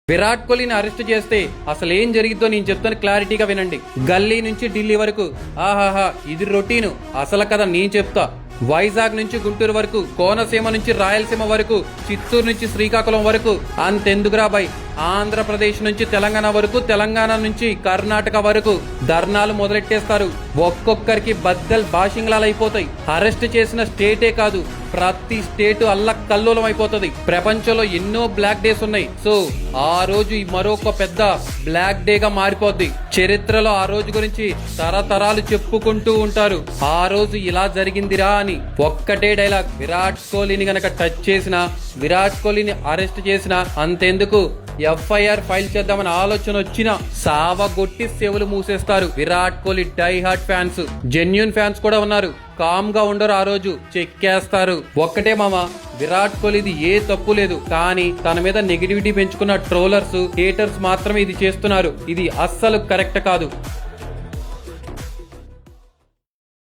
Virat కోహ్లీని arrest చేస్తే అసలు ఏం జరిగిద్దో నేను చెప్తాను, క్లారిటీగా వినండి. గల్లీ నుంచి ఢిల్లీ వరకు ఆహాహా ఇది రొటీను. అసలు కదా నేను చెప్తా. వైజాగ్ నుంచి గుంటూరు వరకు, కోనసీమ నుంచి రాయలసీమ వరకు, చిత్తూరు నుంచి శ్రీకాకుళం వరకు, అంతెందుకురా బాయ్ ఆంధ్రప్రదేశ్ నుంచి తెలంగాణ వరకు, తెలంగాణ నుంచి కర్ణాటక వరకు ధర్నాలు మొదలెట్టేస్తారు. ఒక్కొక్కరికి బద్దల్ బాషింగ్లాలు అయిపోతాయి. అరెస్ట్ చేసిన స్టేటే కాదు, ప్రతి స్టేట్ అల్లకల్లోలం అయిపోతుంది. ప్రపంచంలో ఎన్నో బ్లాక్ డేస్ ఉన్నాయి. సో ఆ రోజు మరొక పెద్ద బ్లాక్ డే గా మారిపోద్ది. చరిత్రలో ఆ రోజు గురించి తరతరాలు చెప్పుకుంటూ ఉంటారు. ఆ రోజు ఇలా జరిగిందిరా అని. ఒక్కటే డైలాగ్, విరాట్ కోహ్లీని గనక టచ్ చేసినా, విరాట్ కోహ్లీని అరెస్ట్ చేసినా, అంతెందుకు ఎఫ్ఐఆర్ ఫైల్ చేద్దామని ఆలోచన వచ్చినా సావగొట్టి చెవులు మూసేస్తారు. Virat Kohli die hard fans, genuine fans కూడా ఉన్నారు. కామ్ గా ఉండరు, ఆ రోజు చెక్కేస్తారు. ఒక్కటే మామ, విరాట్ కోహ్లీది ఏ తప్పు లేదు, కానీ తన మీద నెగిటివిటీ పెంచుకున్న ట్రోలర్స్, హేటర్స్ మాత్రమే ఇది చేస్తున్నారు. ఇది అస్సలు కరెక్ట్ కాదు.